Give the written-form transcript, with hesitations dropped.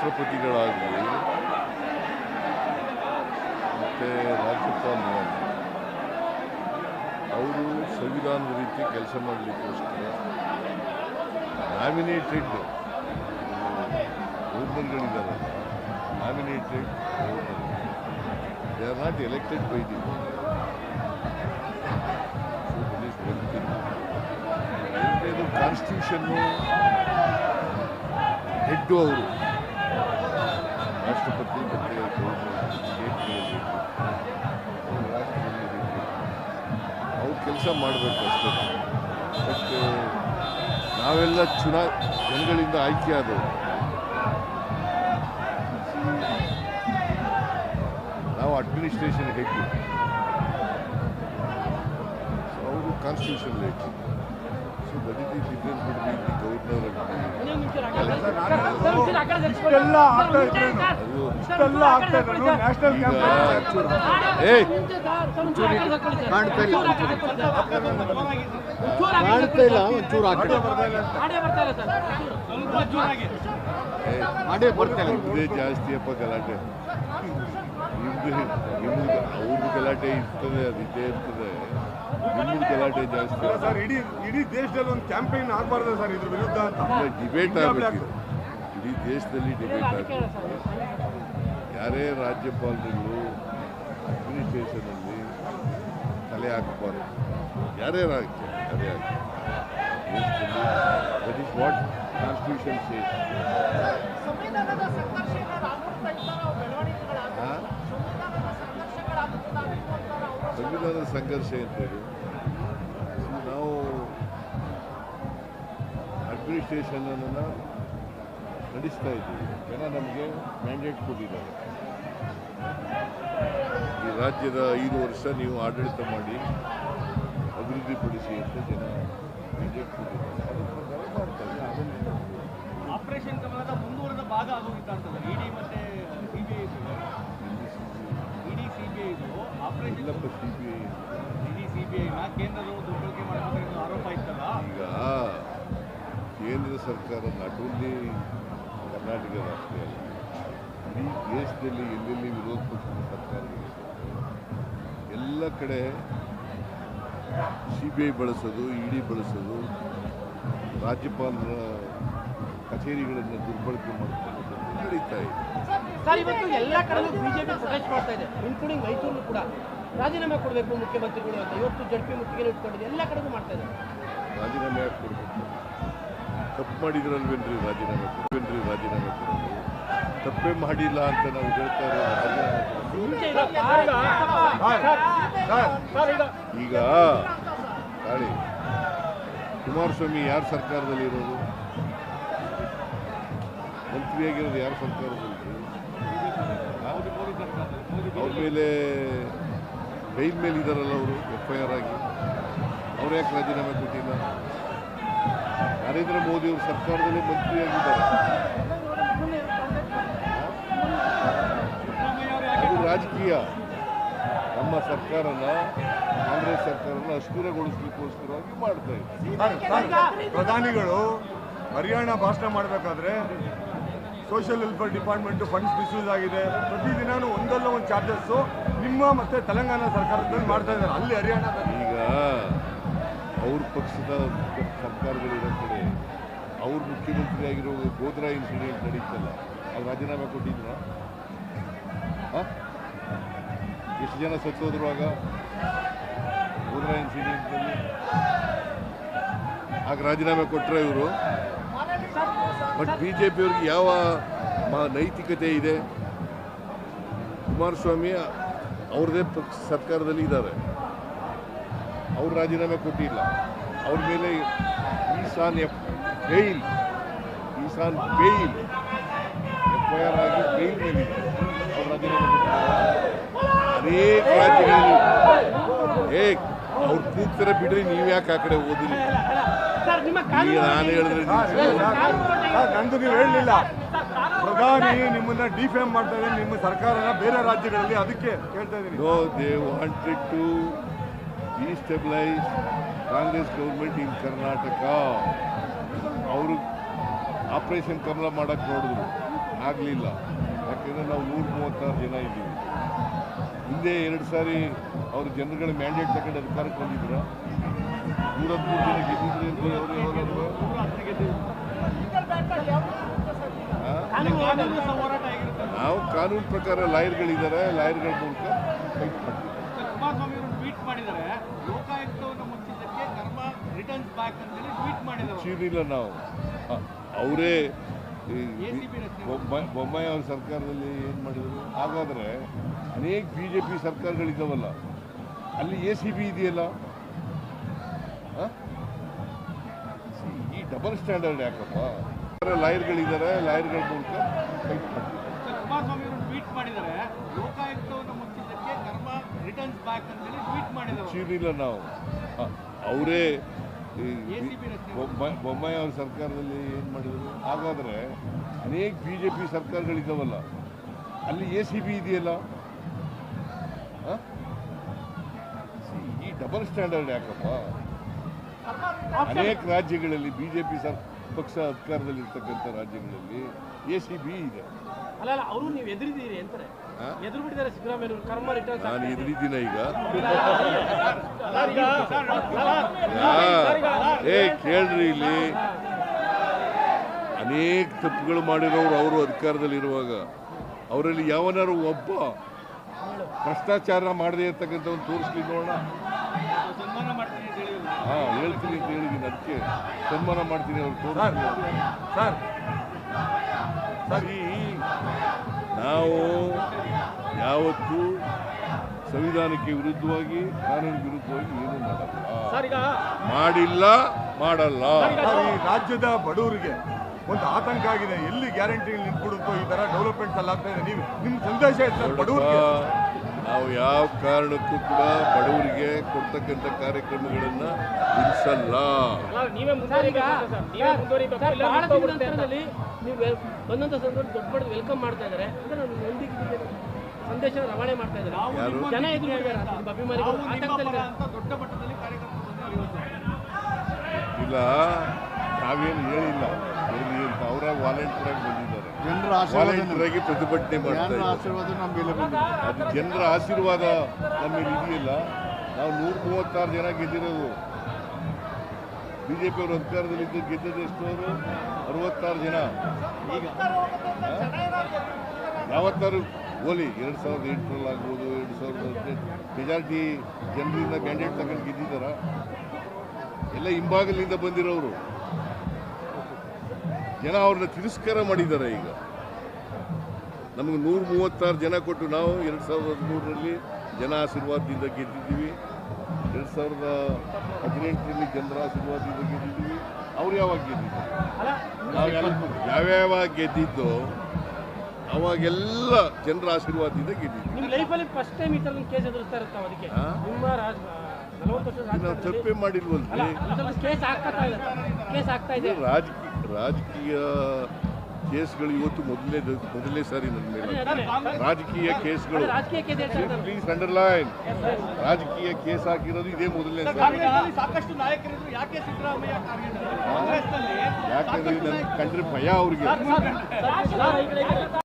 ರಾಷ್ಟ್ರಪತಿಗಳಾಗಲಿ ಮತ್ತು ರಾಜ್ಯಪಾಲರು ಅವರು ಸಂವಿಧಾನದ ರೀತಿ ಕೆಲಸ ಮಾಡಲಿಕ್ಕೋಸ್ಕರ ನಾಮಿನೇಟೆಡ್ ಗವರ್ನರ್ಗಳಿದ್ದಾರಲ್ಲ, nominated governor, they are not elected by the ಎರಡನೇದು ಕಾನ್ಸ್ಟಿಟ್ಯೂಷನ್ನು ಹೆಡ್ಡು ಅವರು ರಾಷ್ಟ್ರಪತಿ ಮತ್ತು ಗವರ್ನರ್ ಸ್ಟೇಟ್ಗಳಲ್ಲಿ ರಾಷ್ಟ್ರದಲ್ಲಿ ಅವ್ರು ಕೆಲಸ ಮಾಡಬೇಕು ಅಷ್ಟೇ. ಬಟ್ ನಾವೆಲ್ಲ ಜನಗಳಿಂದ ಆಯ್ಕೆಯಾದವರು, ನಾವು ಅಡ್ಮಿನಿಸ್ಟ್ರೇಷನ್ ಹೆಡ್, ಅವರು constitution head. So that is the difference between the governor ಜಾಸ್ತಿಯಪ್ಪ ಗಲಾಟೆ. ಅವ್ರದ್ದು ಗಲಾಟೆ ಇರ್ತದೆ, ಅದು ಇದ್ದೇ ಇರ್ತದೆ. ನಿಮ್ಮದು ಗಲಾಟೆ ಜಾಸ್ತಿ ಸರ್. ಇಡೀ ದೇಶದಲ್ಲಿ ಒಂದು ಕ್ಯಾಂಪೇನ್ ಆಗಬಾರ್ದು ಸರ್ ಇದ್ರ ವಿರುದ್ಧ ಅಂತ. ಡಿಬೇಟ್ ಆಗಬೇಕು, ಇಡೀ ದೇಶದಲ್ಲಿ ಡಿಬೇಟ್ ಆಗಬೇಕು. ಯಾರೇ ರಾಜ್ಯಪಾಲರುಗಳು ಅಡ್ಮಿನಿಸ್ಟ್ರೇಷನಲ್ಲಿ ತಲೆ ಹಾಕಬಾರ್ದು, ಯಾರೇ ರಾಜ್ಯ ತಲೆ ಹಾಕಿ. That is what constitution says. ಸಂವಿಧಾನದ ಸಂಘರ್ಷ ಅಂತೇಳಿ ನಾವು ಅಡ್ಮಿನಿಸ್ಟ್ರೇಷನನ್ನು ನಡೆಸ್ತಾ ಇದ್ದೀವಿ. ಜನ ನಮಗೆ ಮ್ಯಾಂಡೇಟ್ ಕೊಟ್ಟಿದ್ದಾರೆ, ಈ ರಾಜ್ಯದ 5 ವರ್ಷ ನೀವು ಆಡಳಿತ ಮಾಡಿ ಅಭಿವೃದ್ಧಿಪಡಿಸಿ ಅಂತ ಜನ ಮ್ಯಾಂಡೇಟ್ ಕೊಟ್ಟಿದ್ದಾರೆ. ಅದರ ಪ್ರಕಾರ ಮಾಡ್ತಾರೆ. ಆಪರೇಷನ್ ಕಮಲದ ಮುಂದುವರೆದ ಭಾಗ ಆಗೋಗಿತ್ತು ಇಡಿ ಮತ್ತು ಸಿಬಿಐ. ಇಡಿ ಸಿಬಿಐ ಆಪರೇಷನ್ ಇಲ್ಲಪ್ಪ, ಸಿಬಿಐ ಇಡಿ ಸಿಬಿಐನ ಕೇಂದ್ರದವರು ದುರ್ಬಳಕೆ ಮಾಡಬೇಕು ಆರೋಪ ಇತ್ತಲ್ಲ. ಈಗ ಕೇಂದ್ರ ಸರ್ಕಾರ ನಾಟ್ ಓನ್ಲಿ ಕರ್ನಾಟಕ ರಾಷ್ಟ್ರ ಅಲ್ಲ, ಇಡೀ ದೇಶದಲ್ಲಿ ಎಲ್ಲೆಲ್ಲಿ ವಿರೋಧ ಪಕ್ಷದ ಸರ್ಕಾರಗಳು ಎಲ್ಲ ಕಡೆ ಸಿಬಿಐ ಬಳಸೋದು, ಇಡಿ ಬಳಸೋದು, ರಾಜ್ಯಪಾಲರ ಕಚೇರಿಗಳನ್ನು ದುರ್ಬಳಕೆ ಮಾಡಿಕೊಂಡು ನಡೀತಾ ಇದೆ. ಸರ್, ಇವತ್ತು ಎಲ್ಲ ಕಡೆಯೂ ಬಿಜೆಪಿ ಪ್ರೊಟೆಸ್ಟ್ ಮಾಡ್ತಾ ಇದೆ, ಇನ್ಕ್ಲೂಡಿಂಗ್ ಮೈಸೂರು ಕೂಡ. ರಾಜೀನಾಮೆ ಕೊಡಬೇಕು ಮುಖ್ಯಮಂತ್ರಿಗಳು ಅಂತ ಇವತ್ತು ಜಡ್ಪಿ ಮುತ್ತಿಗೆ ಇಟ್ಕೊಂಡಿದೆ, ಎಲ್ಲ ಕಡೆಗೂ ಮಾಡ್ತಾ ಇದೆ. ರಾಜೀನಾಮೆ ಯಾಕೆ ಕೊಡಬೇಕು? ತಪ್ಪು ಮಾಡಿದ್ರಲ್ವೇನ್ರಿ ರಾಜೀನಾಮೆ ಕೊಡೋದು? ತಪ್ಪೇ ಮಾಡಿಲ್ಲ ಅಂತ ನಾವು ಹೇಳ್ತಾ ಇರೋದು. ಈಗ ತಾಳಿ ಕುಮಾರಸ್ವಾಮಿ ಯಾರ ಸರ್ಕಾರದಲ್ಲಿ ಇರೋದು? ಮಂತ್ರಿಯಾಗಿರೋದು ಯಾರ ಸರ್ಕಾರದಲ್ಲಿ? ಅವ್ರ ಮೇಲೆ ಬೈಲ್ ಮೇಲೆ ಇದ್ದಾರಲ್ಲ ಅವರು, FIR ಆಗಿ. ಅವ್ರು ಯಾಕೆ ರಾಜೀನಾಮೆ ಕೊಟ್ಟಿಲ್ಲ? ನರೇಂದ್ರ ಮೋದಿ ಅವರು ಸರ್ಕಾರದಲ್ಲೇ ಮಂತ್ರಿಯಾಗಿದ್ದಾರೆ. ಅದು ರಾಜಕೀಯ. ನಮ್ಮ ಸರ್ಕಾರನ, ಕಾಂಗ್ರೆಸ್ ಸರ್ಕಾರನ ಅಸ್ಥಿರಗೊಳಿಸ್ಲಿಕ್ಕೋಸ್ಕರವಾಗಿ ಮಾಡ್ತಾ ಇದ್ದಾರೆ. ಪ್ರಧಾನಿಗಳು ಹರಿಯಾಣ ಭಾಷಣ ಮಾಡಬೇಕಾದ್ರೆ social welfare department funds misuse ಆಗಿದೆ, ಪ್ರತಿದಿನನೂ ಒಂದಲ್ಲ ಒಂದು ಚಾರ್ಜಸ್ಸು ನಿಮ್ಮ ಮತ್ತು ತೆಲಂಗಾಣ ಸರ್ಕಾರದಲ್ಲಿ ಮಾಡ್ತಾ ಇದ್ದಾರೆ. ಅಲ್ಲಿ ಹರಿಯಾಣ ಈಗ ಅವ್ರ ಪಕ್ಷದ ಸರ್ಕಾರದಲ್ಲಿರೋ ಕಡೆ ಅವ್ರ ಮುಖ್ಯಮಂತ್ರಿ ಆಗಿರೋ ಗೋದ್ರಾ ಇನ್ಸಿಡೆಂಟ್ ನಡೀತಲ್ಲ, ಅವ್ರು ರಾಜೀನಾಮೆ ಕೊಟ್ಟಿದ್ರ? ಎಷ್ಟು ಜನ ಸತ್ತೋದ್ರು ಆಗ ಗೋದ್ರಾ ಇನ್ಸಿಡೆಂಟ್ನಲ್ಲಿ? ಆಗ ರಾಜೀನಾಮೆ ಕೊಟ್ಟರೆ ಇವರು. ಬಟ್ ಬಿಜೆಪಿಯವ್ರಿಗೆ ಯಾವ ನೈತಿಕತೆ ಇದೆ? ಕುಮಾರಸ್ವಾಮಿ ಅವ್ರದೇ ಪಕ್ಷ ಸರ್ಕಾರದಲ್ಲಿ ಇದ್ದಾರೆ, ಅವ್ರು ರಾಜೀನಾಮೆ ಕೊಟ್ಟಿಲ್ಲ. ಅವ್ರ ಮೇಲೆ ಈಸಾನ್ ಬೇಲ್ FIR ಆಗಿ ಬೇಲ್ ಮೇಲಿದೆ, ಅವ್ರು ರಾಜೀನಾಮೆ ಕೊಟ್ಟಿಲ್ಲ. ಅನೇಕ ರಾಜ್ಯಗಳಲ್ಲಿ ಅವ್ರು ಕೂಗ್ತಾರೆ ಬಿಡ್ರಿ, ನೀವು ಯಾಕೆ ಆ ಕಡೆ ಓದಿರಿ? ನಾನು ಹೇಳಿದ್ರೆ ನಂದು ನೀವು ಹೇಳಲಿಲ್ಲ. ಪ್ರಧಾನಿ ನಿಮ್ಮನ್ನ ಡಿಫೇಮ್ ಮಾಡ್ತಾ ಇದ್ದಾರೆ, ನಿಮ್ಮ ಸರ್ಕಾರನ ಬೇರೆ ರಾಜ್ಯಗಳಲ್ಲಿ, ಅದಕ್ಕೆ ಹೇಳ್ತಾ ಇದ್ದೀನಿ. No, they wanted to destabilise Congress government in Karnataka. ಅವರು ಆಪರೇಷನ್ ಕಮಲ ಮಾಡೋಕ್ಕೆ ನೋಡಿದ್ರು, ಆಗಲಿಲ್ಲ. ಯಾಕೆಂದರೆ ನಾವು 136 ಜನ ಇದ್ದೀವಿ. ಹಿಂದೆ 2 ಸಾರಿ ಅವ್ರ ಜನಗಳ ಮ್ಯಾಂಡೇಟ್ ತಗೊಂಡು ಅಧಿಕಾರಕ್ಕೆ ಬಂದಿದ್ರ, 113 ಜನ ಗೆದ್ದಿದ್ರಿ ಅಂತ ಅವರು ಹೋರಾಟ ಆಗಿರುತ್ತೆ. ನಾವು ಕಾನೂನು ಪ್ರಕಾರ ಲಾಯರ್ಗಳಿದ್ದಾರೆ, ಲಾಯರ್ಗಳ ಮೂಲಕ ಫೈಟ್ ಮಾಡ್ತೀವಿ. ಕುಮಾರಸ್ವಾಮಿ ಅವರು ಟ್ವೀಟ್ ಮಾಡಿದ್ದಾರೆ, ಲೋಕಾಯುಕ್ತವನ್ನು ಮುಚ್ಚಿದ್ದಕ್ಕೆ ಕರ್ಮ ರಿಟರ್ನ್ಸ್ ಬ್ಯಾಕ್ ಅಂತ ಹೇಳಿ ಟ್ವೀಟ್ ಮಾಡಿದ್ದಾರೆ. ಚೀನಿಲ್ಲ ನಾವು, ಅವರೇ ACB ರಚನೆ ಬೊಮ್ಮಾಯಿ ಅವ್ರ ಸರ್ಕಾರದಲ್ಲಿ ಏನು ಮಾಡಿದ್ರು. ಹಾಗಾದರೆ ಅನೇಕ BJP ಸರ್ಕಾರಗಳಿದ್ದಾವಲ್ಲ, ಅಲ್ಲಿ ACB ಇದೆಯಲ್ಲ. ಈ ಡಬಲ್ ಸ್ಟ್ಯಾಂಡರ್ಡ್ ಯಾಕಪ್ಪ? ಲಾಯರ್ಗಳಿದ್ದಾರೆ, ಲಾಯರ್ಗಳ ಮೂಲಕ ಫೈಟ್ ಮಾಡ್ತೀವಿ. ಕುಮಾರಸ್ವಾಮಿ ಅವರು ಟ್ವೀಟ್ ಮಾಡಿದ್ದಾರೆ, ಲೋಕಾಯುಕ್ತವನ್ನು ಮುಚ್ಚಿದ್ದಕ್ಕೆ ಕರ್ಮ ರಿಟರ್ನ್ಸ್ ಬ್ಯಾಕ್ ಅಂತ ಹೇಳಿ ಟ್ವೀಟ್ ಮಾಡಿದ್ದಾರೆ. ಚೀನಿಲ್ಲ ನಾವು, ಅವರೇ ACB ರಚನೆ ಬೊಮ್ಮಾಯಿ ಅವ್ರ ಸರ್ಕಾರದಲ್ಲಿ ಏನು ಮಾಡಿದ್ರು. ಹಾಗಾದರೆ ಅನೇಕ BJP ಸರ್ಕಾರಗಳಿದ್ದಾವಲ್ಲ, ಅಲ್ಲಿ ACB ಇದೆಯಲ್ಲ. ಈ ಡಬಲ್ ಸ್ಟ್ಯಾಂಡರ್ಡ್ ಯಾಕಪ್ಪ? ಅನೇಕ ರಾಜ್ಯಗಳಲ್ಲಿ BJP ಪಕ್ಷ ಅಧಿಕಾರದಲ್ಲಿರ್ತಕ್ಕಂಥ ರಾಜ್ಯಗಳಲ್ಲಿ ACB ಇದೆ. ಅಲ್ಲ ಅವರು ನೀವು ಎದುರಿದ್ದೀರಿ ಅಂತಾರೆ, ಎದುರು ಬಿಟ್ಟಿದ್ದಾರೆ ಸಿದ್ದರಾಮಯ್ಯ ಕರ್ಮ ರಿಟರ್ನ್ಸ್. ನಾನು ಎದುರಿದ್ದೀನ ಈಗ? ಕೇಳ್ರಿ, ಇಲ್ಲಿ ಅನೇಕ ತಪ್ಪುಗಳು ಮಾಡಿರೋರು ಅವರು ಅಧಿಕಾರದಲ್ಲಿರುವಾಗ ಅವರಲ್ಲಿ ಯಾವನಾರು ಒಬ್ಬ ಭ್ರಷ್ಟಾಚಾರ ಮಾಡದೇ ಇರ್ತಕ್ಕಂಥವ್ನು ತೋರಿಸ್ಲಿ ನೋಡೋಣ. ಸನ್ಮಾನ ಮಾಡ್ತೀನಿ ಅಂತ ಹೇಳಿದ್ರು. ಹೇಳ್ತೀನಿ ಅಂತ ಹೇಳಿದ್ದೀನಿ, ಅದಕ್ಕೆ ಸನ್ಮಾನ ಮಾಡ್ತೀನಿ ಅವ್ರು ತೋರಿಸ್ಲಿ. ಸರ್ ಸರಿ, ನಾವು ಯಾವತ್ತೂ ಸಂವಿಧಾನಕ್ಕೆ ವಿರುದ್ಧವಾಗಿ, ಕಾನೂನಿಗೆ ವಿರುದ್ಧವಾಗಿ ಏನೂ ಮಾಡಿಲ್ಲ, ಮಾಡಲ್ಲ. ಈ ರಾಜ್ಯದ ಬಡವರಿಗೆ ಒಂದು ಆತಂಕ ಆಗಿದೆ, ಎಲ್ಲಿ ಗ್ಯಾರಂಟಿ ನಿಂತ್ಬಿಡುತ್ತೋ ಈ ತರ ಡೆವಲಪ್ಮೆಂಟ್ಸ್ ಎಲ್ಲ ಆಗ್ತಾ ಇದೆ. ನಿಮ್ಮ ಸಂದೇಶ ಇದೆ ಸರ್ ಬಡವರಿಗೆ? ನಾವು ಯಾವ ಕಾರಣಕ್ಕೂ ಕೂಡ ಬಡವರಿಗೆ ಕೊಡ್ತಕ್ಕಂಥ ಕಾರ್ಯಕ್ರಮಗಳನ್ನು ನಿಲ್ಲಿಸಲ್ಲ. ನೀವು ಬಂದಂತ ಸಂದರ್ಭ ದೊಡ್ಡ ಬಡ ವೆಲ್ಕಮ್ ಮಾಡ್ತಾ ಇದ್ದಾರೆ ಅಂದ್ರೆ ಸಂದೇಶ ರವಾನೆ ಮಾಡ್ತಾ ಇದ್ದಾರೆ. ಯಾರು? ಜನ ಎದುರು ಅಭಿಮಾನಿಗಳು ಆತಂಕದಲ್ಲಿದ್ದಾರೆ. ಅಂತ ದೊಡ್ಡ ಮಟ್ಟದಲ್ಲಿ ಕಾರ್ಯಕ್ರಮ ಇಲ್ಲ, ನಾವೇನು ಹೇಳಿಲ್ಲ, ಹೇಳಿ ಅಂತ ಅವರ ವಾಲಂಟಿಯರ್ ಆಗಿ ಬಂದಿದ್ದಾರೆ. ವಾಲಂಟಿಯರ್ ಆಗಿ ಪ್ರತಿಭಟನೆ ಮಾಡ್ತಾ ಇದ್ದಾರೆ. ಅದು ಜನರ ಆಶೀರ್ವಾದ ನಮಗೆ ಇದೆಯಲ್ಲ. ನಾವು 136 ಜನ ಗೆದ್ದಿರೋದು. BJP ಅವರು ಅಧಿಕಾರದಲ್ಲಿದ್ದು ಗೆದ್ದದ್ದು ಎಷ್ಟು? ಅವರು 66 ಜನ. ಈಗ ಯಾವತ್ತಾರು ಓಲಿ 2008 ಆಗ್ಬೋದು, 2018 ಮೆಜಾರಿಟಿ ಜನರಿಂದ ಕ್ಯಾಂಡಿಡೇಟ್ ತಗೊಂಡು ಗೆದ್ದಿದ್ದಾರ? ಎಲ್ಲ ಹಿಂಭಾಗಲಿಂದ ಬಂದಿರೋರು ಜನ ಅವ್ರನ್ನ ತಿರಸ್ಕಾರ ಮಾಡಿದ್ದಾರೆ. ಈಗ ನಮಗೆ 136 ಜನ ಕೊಟ್ಟು ನಾವು 2013ರಲ್ಲಿ ಜನ ಆಶೀರ್ವಾದದಿಂದ ಗೆದ್ದಿದ್ದೀವಿ. 2018ರಲ್ಲಿ ಜನರ ಆಶೀರ್ವಾದದಿಂದ ಗೆದ್ದಿದ್ದೀವಿ. ಅವ್ರು ಯಾವಾಗ ಗೆದ್ದಿದ್ದು? ಯಾವ್ಯಾವಾಗ ಗೆದ್ದಿದ್ದು ಅವಾಗೆಲ್ಲ ಜನರ ಆಶೀರ್ವಾದದಿಂದ ಗೆದ್ದಿದ್ದೀವಿ. ನಿಮ್ಮ ಲೈಫಲ್ಲಿ ಫಸ್ಟ್ ಟೈಮ್ ಈ ಥರ ಕೇಸ್ ಎದುರಿಸ್ತಾ ಇರ್ತಾವೆ. ಅದಕ್ಕೆ ನಿಮ್ಮ 40 ವರ್ಷದ ನಾವು ತಪ್ಪೇ ಮಾಡಿಲ್ವಲ್ರಿ. ಕೇಸ್ ಆಗ್ತಾ ಇದೆ. ರಾಜಕೀಯ ಕೇಸ್ಗಳು ಇವತ್ತು ಮೊದಲನೇ ಸಾರಿ ನನ್ನ ಮೇಲೆ ರಾಜಕೀಯ ಕೇಸ್ಗಳು. ಪ್ಲೀಸ್ ಅಂಡರ್ಲೈನ್, ರಾಜಕೀಯ ಕೇಸ್ ಹಾಕಿರೋದು ಇದೇ ಮೊದಲನೇ ಸಾರಿ. ಸಾಕಷ್ಟು ನಾಯಕರಿದ್ರು, ಯಾಕೆ ಸಿದ್ದರಾಮಯ್ಯ ಯಾಕಂದ್ರೆ ನನ್ನ ಕಂಡ್ರೆ ಭಯ ಅವ್ರಿಗೆ.